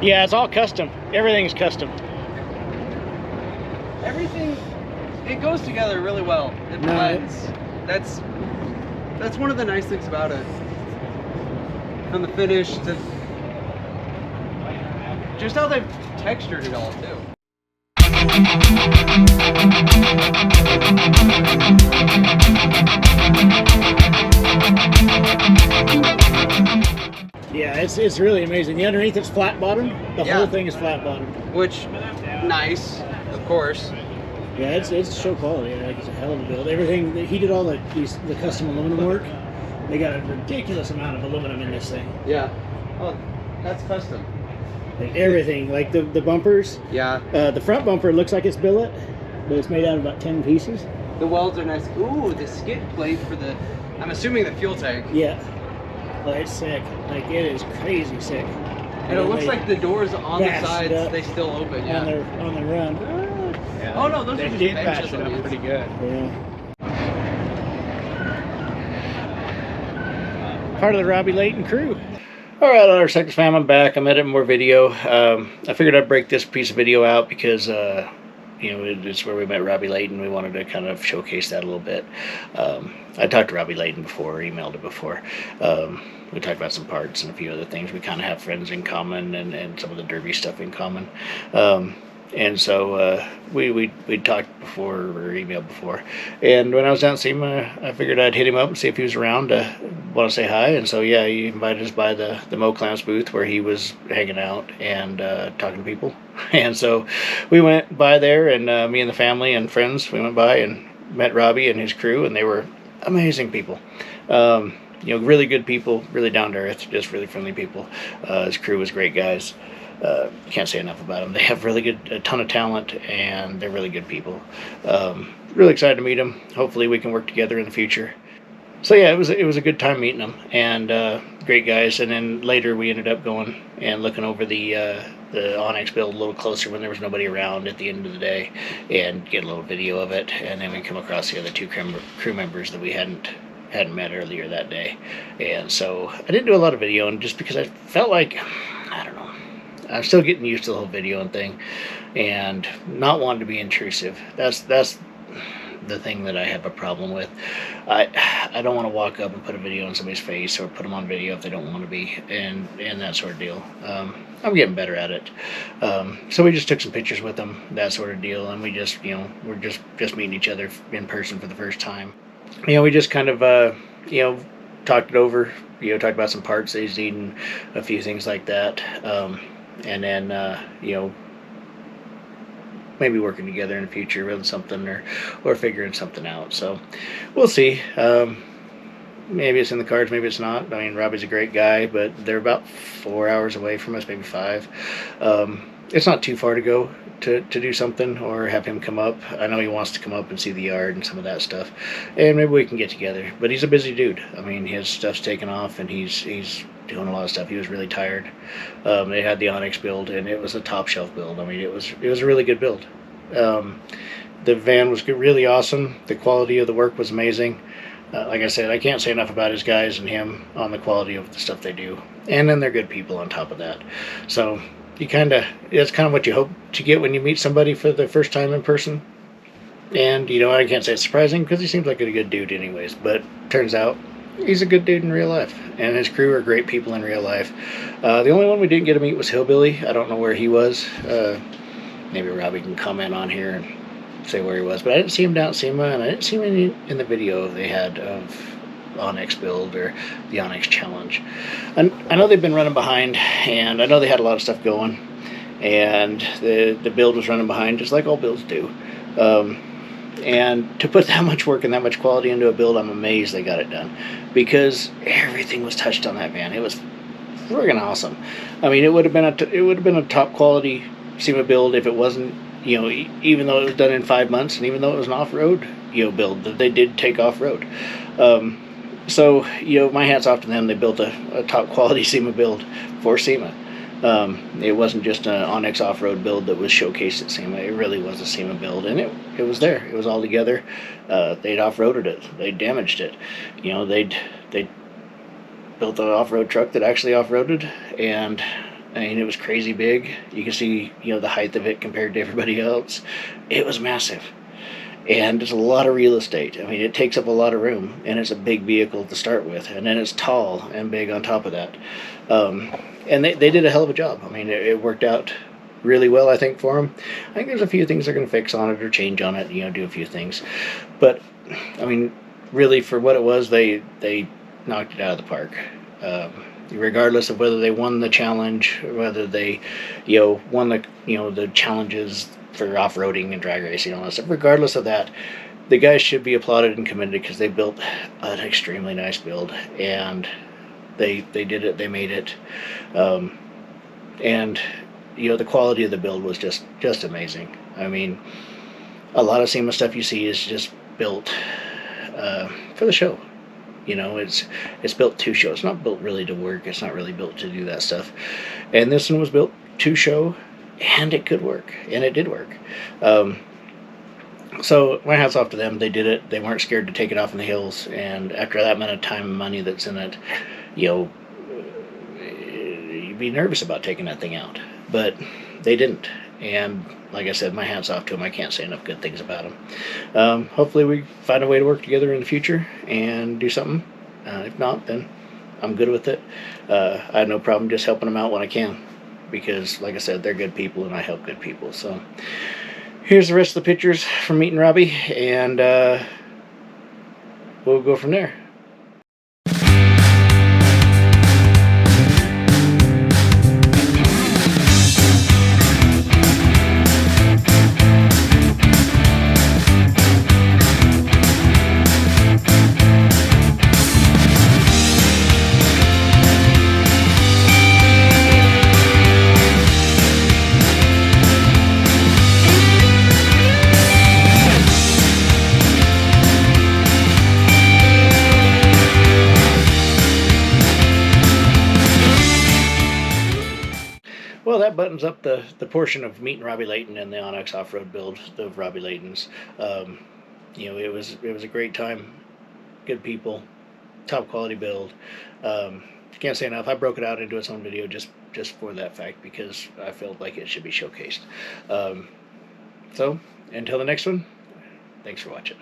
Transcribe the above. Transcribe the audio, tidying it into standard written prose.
Yeah, it's all custom. Everything's custom. Everything, it goes together really well. It blends. That's one of the nice things about it. From the finish to just how they've textured it all too. Yeah, it's really amazing. The underneath it's flat bottom. The whole thing is flat bottom. Which, nice, of course. Yeah, it's show quality. Like, it's a hell of a build. Everything he did, all the custom aluminum work. They got a ridiculous amount of aluminum in this thing. Yeah. Oh, that's custom. Like everything, like the bumpers. Yeah. The front bumper looks like it's billet, but it's made out of about 10 pieces. The welds are nice. Ooh, the skid plate for the, I'm assuming the fuel tank. Yeah. Well, it's sick. Like, it is crazy sick. And it looks like the doors on the sides, they still open, yeah. On the run. Yeah, oh no, those are just benches on pretty good. Yeah. Part of the Robby Layton crew. Alright, our Sectors fam, I'm back. I'm editing more video. I figured I'd break this piece of video out because you know, it's where we met Robby Layton. We wanted to kind of showcase that a little bit. I talked to Robby Layton before, emailed it before. We talked about some parts and a few other things. We kind of have friends in common and some of the derby stuff in common. And so we talked before or emailed before. And when I was down at SEMA, I figured I'd hit him up and see if he was around to want to say hi. And so, yeah, he invited us by the Mo Clamps booth where he was hanging out and talking to people. And so we went by there, and me and the family and friends, we went by and met Robby and his crew, and they were amazing people. You know, really good people, really down to earth, just really friendly people. His crew was great guys. Can't say enough about them. They have a ton of talent, and they're really good people. Really excited to meet them. Hopefully we can work together in the future. So yeah, it was a good time meeting them, and great guys. And then later we ended up going and looking over the Onyx build a little closer when there was nobody around at the end of the day, and get a little video of it. And then we come across the other two crew members that we hadn't met earlier that day. And so I didn't do a lot of video, and just because I felt like, I don't know, I'm still getting used to the whole videoing thing and not wanting to be intrusive. That's the thing that I have a problem with. I don't want to walk up and put a video in somebody's face or put them on video if they don't want to be, and that sort of deal. I'm getting better at it. So we just took some pictures with them, that sort of deal, and we just, you know, we're just meeting each other in person for the first time. You know, we just kind of, you know, talked it over, you know, talked about some parts that he's needing, a few things like that. And then, you know, maybe working together in the future on something or figuring something out. So we'll see. Maybe it's in the cards, maybe it's not. I mean, Robby's a great guy, but they're about 4 hours away from us, maybe 5. It's not too far to go to do something or have him come up. I know he wants to come up and see the yard and some of that stuff, and maybe we can get together. But he's a busy dude. I mean, his stuff's taken off, and he's doing a lot of stuff. He was really tired. They had the Onyx build, and it was a top shelf build. I mean, it was a really good build. The van was really awesome. The quality of the work was amazing. Like I said, I can't say enough about his guys and him on the quality of the stuff they do. And then they're good people on top of that. So that's kind of what you hope to get when you meet somebody for the first time in person. And, you know, I can't say it's surprising because he seems like a good dude anyways. But turns out he's a good dude in real life. And his crew are great people in real life. The only one we didn't get to meet was Hillbilly. I don't know where he was. Maybe Robby can comment on here and say where he was, but I didn't see him down at SEMA, and I didn't see him in the video they had of Onyx build or the Onyx Challenge. And I know they've been running behind, and I know they had a lot of stuff going, and the build was running behind, just like all builds do. And to put that much work and that much quality into a build, I'm amazed they got it done, because everything was touched on that van. It was friggin' awesome. I mean, it would have been a top quality SEMA build if it wasn't, you know, even though it was done in 5 months, and even though it was an off-road, you know, build that they did take off-road. So, you know, my hat's off to them. They built a top quality SEMA build for SEMA. It wasn't just an Onyx Offroad build that was showcased at SEMA. It really was a SEMA build, and it was there. It was all together. They'd off-roaded it. They damaged it. You know, they built an off-road truck that actually off-roaded, and I mean, it was crazy big. You can see, the height of it compared to everybody else. It was massive. And it's a lot of real estate. I mean, it takes up a lot of room, and it's a big vehicle to start with. And then it's tall and big on top of that. And they did a hell of a job. I mean, it worked out really well, I think, for them. I think there's a few things they're going to fix on it or change on it, do a few things. But, I mean, really, for what it was, they knocked it out of the park. Regardless of whether they won the challenge, or whether they, won the challenges for off-roading and drag racing and all that stuff. Regardless of that, the guys should be applauded and commended because they built an extremely nice build, and they did it. They made it, and the quality of the build was just amazing. I mean, a lot of SEMA stuff you see is just built for the show. It's built to show. It's not built really to work. It's not really built to do that stuff. And this one was built to show, and it could work, and it did work. So my hat's off to them. They did it. They weren't scared to take it off in the hills. And after that amount of time and money that's in it, you'd be nervous about taking that thing out. But they didn't. And like I said, my hat's off to them. I can't say enough good things about them. Hopefully we find a way to work together in the future and do something. If not, then I'm good with it. I have no problem just helping them out when I can, because like I said, they're good people and I help good people. So here's the rest of the pictures from meeting Robby, and we'll go from there. Well, that buttons up the portion of meeting Robby Layton and the Onyx Offroad Build of Robby Layton's. It was a great time, good people, top quality build. Can't say enough. I broke it out into its own video just for that fact, because I felt like it should be showcased. So until the next one, thanks for watching.